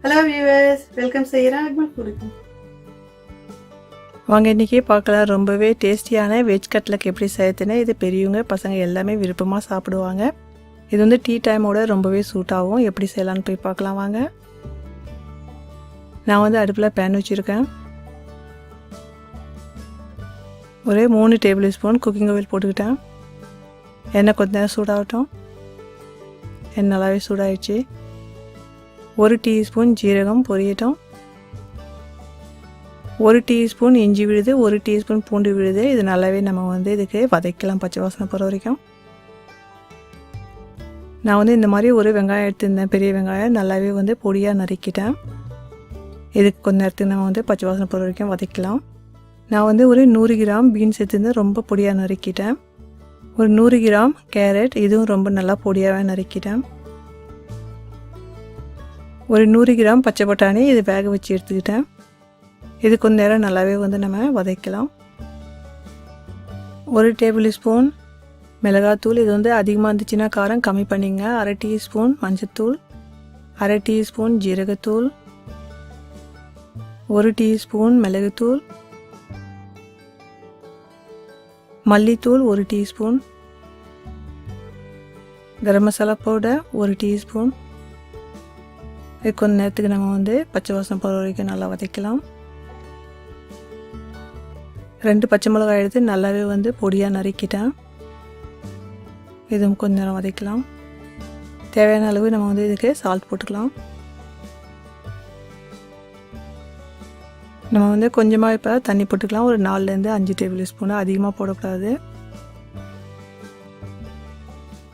Hello viewers, welcome செய்கிறேன் அக்மல் கொடுக்கும். வாங்க இன்றைக்கி பார்க்கலாம் ரொம்பவே டேஸ்டியான வெஜ் கட்லட் எப்படி செய்யறதுன்னு. இது பெரியவங்க பசங்க எல்லாமே விருப்பமாக சாப்பிடுவாங்க. இது வந்து டீ டைமோட ரொம்பவே சூட் ஆகும். எப்படி செய்யலான்னு போய் பார்க்கலாம் வாங்க. நான் வந்து அடுப்பில் பேன் வச்சுருக்கேன். ஒரே 3 டேபிள் ஸ்பூன் குக்கிங் ஆயில் போட்டுக்கிட்டேன். எண்ணெய் கொஞ்ச நேரம் சூடாகட்டும். எண்ணெய் நல்லாவே சூடாகிடுச்சு. 1 டீஸ்பூன் ஜீரகம் பொரியட்டும். 1 டீஸ்பூன் இஞ்சி விழுது, 1 டீஸ்பூன் பூண்டு விழுது. இது நல்லாவே நம்ம வந்து இதுக்கு வதக்கலாம் பச்சை வாசனை போகிற வரைக்கும். நான் வந்து இந்த மாதிரி ஒரு வெங்காயம் எடுத்துருந்தேன், பெரிய வெங்காயம் நல்லாவே வந்து பொடியாக நறுக்கிட்டேன். இதுக்கு கொஞ்ச நேரத்துக்கு நம்ம வந்து பச்சை வாசனை போகிற வரைக்கும் வதக்கலாம். நான் வந்து ஒரு 100 கிராம் பீன்ஸ் எடுத்துருந்தேன், ரொம்ப பொடியாக நறுக்கிட்டேன். ஒரு 100 கிராம் கேரட், இதுவும் ரொம்ப நல்லா பொடியாகவே நறுக்கிட்டேன். ஒரு 100 கிராம் பச்சை பட்டாணி, இது வேக வச்சு எடுத்துக்கிட்டேன். இது கொஞ்ச நேரம் நல்லாவே வந்து நம்ம வதக்கலாம். 1 டேபிள் ஸ்பூன் மிளகாத்தூள், இது வந்து அதிகமாக இருந்துச்சுன்னா காரம் கம்மி பண்ணிங்க. 1/2 டீஸ்பூன் மஞ்சத்தூள், 1/2 டீஸ்பூன் ஜீரகத்தூள், 1 டீஸ்பூன் மிளகுத்தூள், மல்லித்தூள் 1 teaspoon, garam masala powder 1 teaspoon. இது கொஞ்ச நேரத்துக்கு நம்ம வந்து பச்சை வாசனை போகிற வரைக்கும் நல்லா வதக்கலாம். 2 பச்சை மிளகாய் எடுத்து நல்லாவே வந்து பொடியாக நறுக்கிட்டேன். இதுவும் கொஞ்ச நேரம் வதக்கலாம். தேவையான அளவு நம்ம வந்து இதுக்கு சால்ட் போட்டுக்கலாம். நம்ம வந்து கொஞ்சமாக இப்போ தண்ணி போட்டுக்கலாம். ஒரு 4லேருந்து 5 டேபிள் ஸ்பூன், அதிகமாக போடக்கூடாது.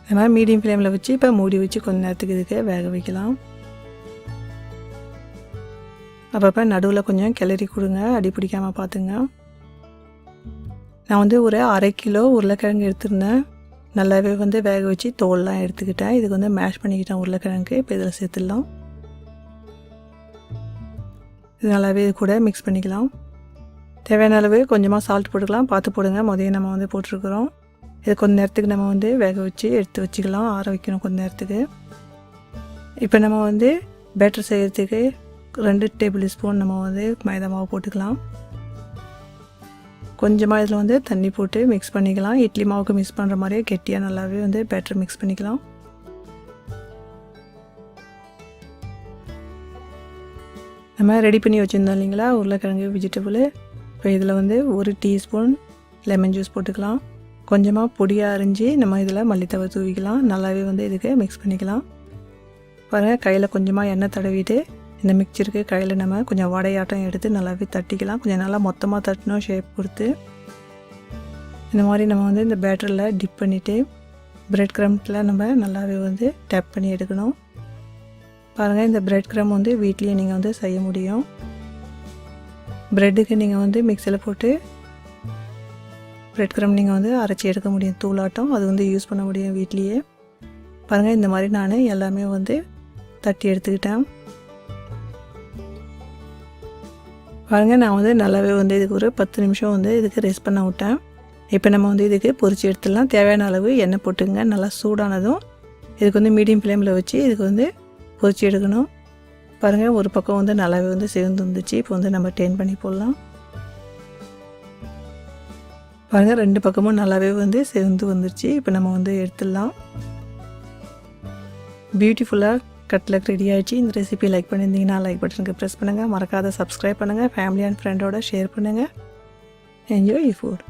இந்த மாதிரி மீடியம் ஃப்ளேமில் வச்சு இப்போ மூடி வச்சு கொஞ்ச நேரத்துக்கு இதுக்கு வேக வைக்கலாம். அப்பப்போ நடுவில் கொஞ்சம் கிளறி கொடுங்க, அடி பிடிக்காமல் பார்த்துங்க. நான் வந்து ஒரு 1/2 கிலோ உருளைக்கிழங்கு எடுத்துருந்தேன். நல்லாவே வந்து வேக வச்சு தோல்லாம் எடுத்துக்கிட்டேன். இதுக்கு வந்து மேஷ் பண்ணிக்கிட்டேன் உருளைக்கிழங்கு. இப்போ இதில் சேர்த்துடலாம். இது நல்லாவே இது கூட மிக்ஸ் பண்ணிக்கலாம். தேவையான அளவு கொஞ்சமாக சால்ட் போட்டுக்கலாம், பார்த்து போடுங்க. முதல்ல நம்ம வந்து போட்டிருக்கிறோம். இது கொஞ்ச நேரத்துக்கு நம்ம வந்து வேக வச்சு எடுத்து வச்சுக்கலாம், ஆற வைக்கணும் கொஞ்ச நேரத்துக்கு. இப்போ நம்ம வந்து பேட்டர் செய்கிறதுக்கு 2 டேபிள் ஸ்பூன் நம்ம வந்து மைதா மாவு போட்டுக்கலாம். கொஞ்சமாக இதில் வந்து தண்ணி போட்டு மிக்ஸ் பண்ணிக்கலாம். இட்லி மாவுக்கு மிக்ஸ் பண்ணுற மாதிரியே கெட்டியாக நல்லாவே வந்து பேட்டர் மிக்ஸ் பண்ணிக்கலாம். நம்ம ரெடி பண்ணி வச்சுருந்தோம் இல்லைங்களா உருளைக்கிழங்கு வெஜிடபிள். இப்போ இதில் வந்து 1 டீஸ்பூன் லெமன் ஜூஸ் போட்டுக்கலாம். கொஞ்சமாக பொடியாக அரிஞ்சு நம்ம இதில் மல்லித்தவை தூவிக்கலாம். நல்லாவே வந்து இதுக்கு மிக்ஸ் பண்ணிக்கலாம். பாருங்கள், கையில் கொஞ்சமாக எண்ணெய் தடவிட்டு இந்த மிக்சருக்கு கையில் நம்ம கொஞ்சம் வடையாட்டம் எடுத்து நல்லாவே தட்டிக்கலாம். கொஞ்சம் நல்லா மொத்தமாக தட்டணும் ஷேப் கொடுத்து. இந்த மாதிரி நம்ம வந்து இந்த பேட்டரில் டிப் பண்ணிவிட்டு பிரெட் க்ரம்ஸில் நம்ம நல்லாவே வந்து டேப் பண்ணி எடுக்கணும். பாருங்கள், இந்த பிரெட் க்ரம் வந்து வீட்லேயே நீங்கள் வந்து செய்ய முடியும். ப்ரெட்டுக்கு நீங்கள் வந்து மிக்சியில் போட்டு பிரெட் க்ரம் நீங்கள் வந்து அரைச்சி எடுக்க முடியும், தூளாட்டம். அது வந்து யூஸ் பண்ண முடியும் வீட்லேயே. பாருங்கள், இந்த மாதிரி நான் எல்லாமே வந்து தட்டி எடுத்துக்கிட்டேன். பாருங்கள், நான் வந்து நல்லாவே வந்து இதுக்கு ஒரு 10 நிமிஷம் வந்து இதுக்கு ரெஸ்ட் பண்ண விட்டேன். இப்போ நம்ம வந்து இதுக்கு பொரிச்சு எடுத்துடலாம். தேவையான அளவு எண்ணெய் போட்டுங்க. நல்லா சூடானதும் இதுக்கு வந்து மீடியம் ஃப்ளேமில் வச்சு இதுக்கு வந்து பொரிச்சு எடுக்கணும். பாருங்கள், ஒரு பக்கம் வந்து நல்லாவே வந்து சேர்ந்து வந்துச்சு. இப்போ வந்து நம்ம டேர்ன் பண்ணி போடலாம். பாருங்கள், 2 பக்கமும் நல்லாவே வந்து சேர்ந்து வந்துருச்சு. இப்போ நம்ம வந்து எடுத்துடலாம். பியூட்டிஃபுல்லாக கட்லட் ரெடி ஆகிடுச்சு. இந்த ரெசிபி லைக் பண்ணியிருந்தீங்கன்னா லைக் பட்டனுக்கு ப்ரெஸ் பண்ணுங்கள். மறக்காத சப்ஸ்கிரைப் பண்ணுங்கள். ஃபேமிலி அண்ட் ஃப்ரெண்டோட ஷேர் பண்ணுங்கள். Enjoy food.